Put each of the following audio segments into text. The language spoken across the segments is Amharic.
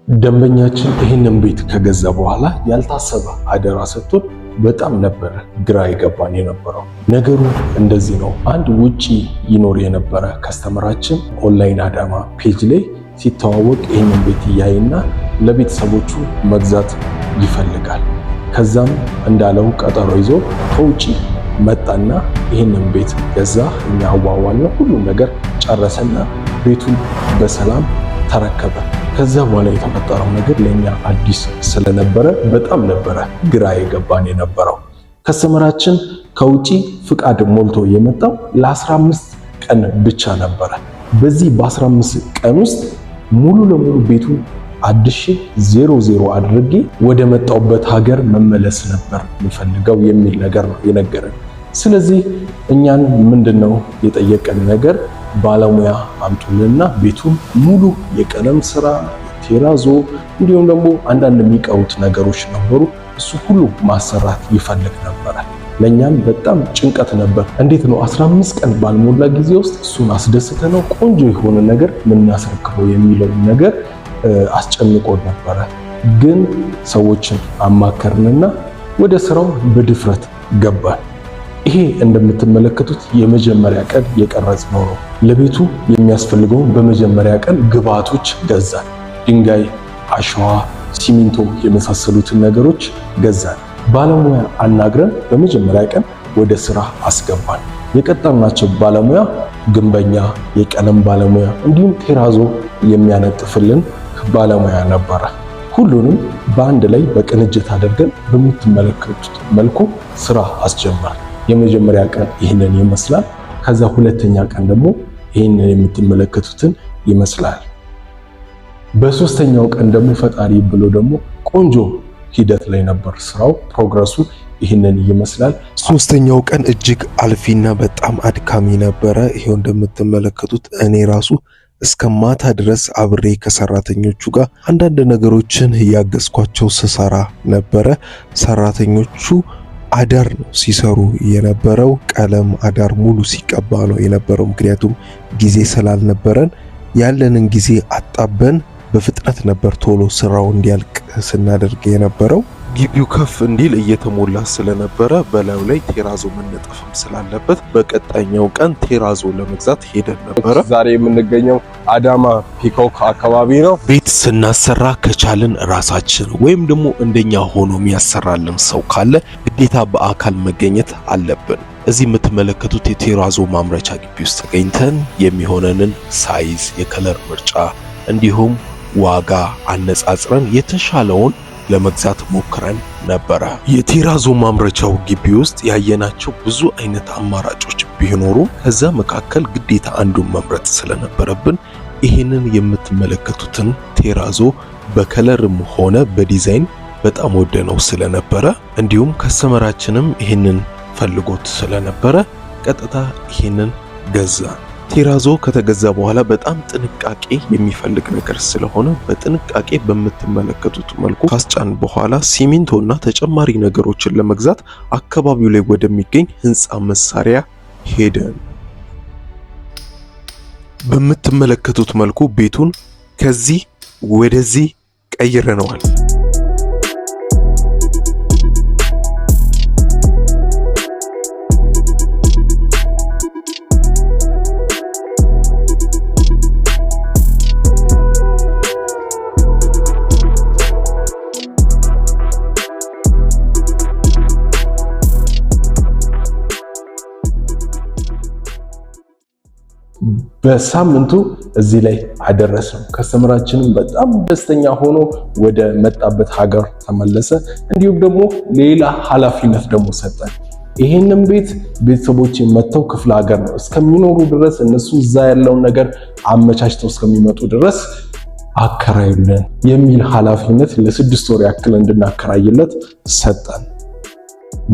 ደንበኛችን ይህንን ቤት ከገዛ በኋላ ያልታሰበ አደራ ሰጥቶን በጣም ነበር ግራ የገባን የነበረው። ነገሩ እንደዚህ ነው። አንድ ውጪ ይኖር የነበረ ከስተመራችን ኦንላይን አዳማ ፔጅ ላይ ሲተዋወቅ ይህንን ቤት እያየና ለቤተሰቦቹ መግዛት ይፈልጋል። ከዛም እንዳለው ቀጠሮ ይዞ ከውጪ መጣና ይህንን ቤት ገዛ። እኛ አዋዋልነው፣ ሁሉም ነገር ጨረሰና ቤቱን በሰላም ተረከበ። ከዛ በኋላ የተፈጠረው ነገር ለኛ አዲስ ስለነበረ በጣም ነበረ ግራ የገባን የነበረው። ከስተመራችን ከውጪ ፍቃድ ሞልቶ የመጣው ለ15 ቀን ብቻ ነበረ። በዚህ በ15 ቀን ውስጥ ሙሉ ለሙሉ ቤቱን አድሼ 00 አድርጌ ወደ መጣውበት ሀገር መመለስ ነበር የምፈልገው የሚል ነገር ነው የነገረን። ስለዚህ እኛን ምንድነው የጠየቀን ነገር፣ ባለሙያ አምጡልና ቤቱን ሙሉ የቀለም ስራ፣ ቴራዞ እንዲሁም ደግሞ አንዳንድ የሚቀሩት ነገሮች ነበሩ፣ እሱ ሁሉ ማሰራት ይፈልግ ነበር። ለኛም በጣም ጭንቀት ነበር። እንዴት ነው 15 ቀን ባልሞላ ጊዜ ውስጥ እሱን አስደስተነው ቆንጆ የሆነ ነገር ምናስረክበው የሚለው ነገር አስጨንቆ ነበረ። ግን ሰዎችን አማከርንና ወደ ስራው በድፍረት ገባን። ይሄ እንደምትመለከቱት የመጀመሪያ ቀን የቀረጽነው ነው። ለቤቱ የሚያስፈልገውን በመጀመሪያ ቀን ግብአቶች ገዛን። ድንጋይ፣ አሸዋ፣ ሲሚንቶ የመሳሰሉትን ነገሮች ገዛን። ባለሙያ አናግረን በመጀመሪያ ቀን ወደ ስራ አስገባን። የቀጠርናቸው ባለሙያ ግንበኛ፣ የቀለም ባለሙያ እንዲሁም ቴራዞ የሚያነጥፍልን ባለሙያ ነበረ። ሁሉንም በአንድ ላይ በቅንጅት አድርገን በምትመለከቱት መልኩ ስራ አስጀመር። የመጀመሪያ ቀን ይህንን ይመስላል። ከዛ ሁለተኛ ቀን ደግሞ ይህንን የምትመለከቱትን ይመስላል። በሶስተኛው ቀን ደግሞ ፈጣሪ ብሎ ደግሞ ቆንጆ ሂደት ላይ ነበር ስራው። ፕሮግረሱ ይህንን ይመስላል። ሶስተኛው ቀን እጅግ አልፊና በጣም አድካሚ ነበረ። ይሄው እንደምትመለከቱት እኔ ራሱ እስከ ማታ ድረስ አብሬ ከሰራተኞቹ ጋር አንዳንድ ነገሮችን ያገዝኳቸው ስሰራ ነበረ። ሰራተኞቹ አዳር ነው ሲሰሩ የነበረው። ቀለም አዳር ሙሉ ሲቀባ ነው የነበረው። ምክንያቱም ጊዜ ስላልነበረን ያለንን ጊዜ አጣበን በፍጥነት ነበር ቶሎ ስራው እንዲያልቅ ስናደርግ የነበረው። ግቢው ከፍ እንዲል እየተሞላ ስለነበረ በላዩ ላይ ቴራዞ መነጠፍም ስላለበት በቀጣይኛው ቀን ቴራዞ ለመግዛት ሄደን ነበረ። ዛሬ የምንገኘው አዳማ ፒኮክ አካባቢ ነው። ቤት ስናሰራ ከቻልን ራሳችን ወይም ደግሞ እንደኛ ሆኖ የሚያሰራልን ሰው ካለ ግዴታ በአካል መገኘት አለብን። እዚህ የምትመለከቱት የቴራዞ ማምረቻ ግቢ ውስጥ ተገኝተን የሚሆነንን ሳይዝ፣ የከለር ምርጫ እንዲሁም ዋጋ አነጻጽረን የተሻለውን ለመግዛት ሞክረን ነበረ። የቴራዞ ማምረቻው ግቢ ውስጥ ያየናቸው ብዙ አይነት አማራጮች ቢኖሩ ከዛ መካከል ግዴታ አንዱን መምረጥ ስለነበረብን ይህንን የምትመለከቱትን ቴራዞ በከለርም ሆነ በዲዛይን በጣም ወደነው ስለነበረ እንዲሁም ከስተመራችንም ይህንን ፈልጎት ስለነበረ ቀጥታ ይህንን ገዛ። ቴራዞ ከተገዛ በኋላ በጣም ጥንቃቄ የሚፈልግ ነገር ስለሆነ በጥንቃቄ በምትመለከቱት መልኩ ካስጫን በኋላ ሲሚንቶና ተጨማሪ ነገሮችን ለመግዛት አካባቢው ላይ ወደሚገኝ ህንፃ መሳሪያ ሄደን በምትመለከቱት መልኩ ቤቱን ከዚህ ወደዚህ ቀይረነዋል። በሳምንቱ እዚህ ላይ አደረሰው። ከስተመራችንም በጣም ደስተኛ ሆኖ ወደ መጣበት ሀገር ተመለሰ። እንዲሁም ደግሞ ሌላ ኃላፊነት ደግሞ ሰጠን። ይሄንን ቤት ቤተሰቦች መተው ክፍለ ሀገር ነው እስከሚኖሩ ድረስ እነሱ እዛ ያለውን ነገር አመቻችተው እስከሚመጡ ድረስ አከራዩልን የሚል ኃላፊነት ለ6 ወር ያክል እንድናከራይለት ሰጠን።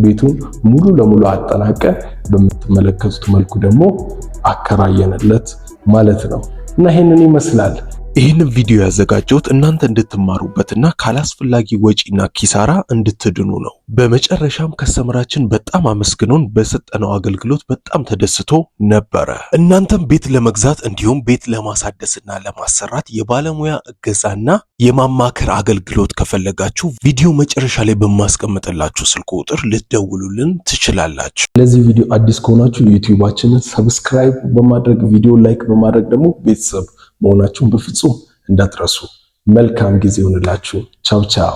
ቤቱን ሙሉ ለሙሉ አጠናቀን በምትመለከቱት መልኩ ደግሞ አከራየንለት ማለት ነው። እና ይሄንን ይመስላል። ይህንን ቪዲዮ ያዘጋጀሁት እናንተ እንድትማሩበትና ካላስፈላጊ ወጪና ኪሳራ እንድትድኑ ነው። በመጨረሻም ከስተመራችን በጣም አመስግኖን በሰጠነው አገልግሎት በጣም ተደስቶ ነበረ። እናንተም ቤት ለመግዛት እንዲሁም ቤት ለማሳደስና ለማሰራት የባለሙያ እገዛና የማማከር አገልግሎት ከፈለጋችሁ ቪዲዮ መጨረሻ ላይ በማስቀምጥላችሁ ስልክ ቁጥር ልትደውሉልን ትችላላችሁ። ለዚህ ቪዲዮ አዲስ ከሆናችሁ ዩቲዩባችንን ሰብስክራይብ በማድረግ ቪዲዮ ላይክ በማድረግ ደግሞ ቤተሰብ መሆናችሁን በፍጹም እንዳትረሱ። መልካም ጊዜ ይሁንላችሁ። ቻው ቻው።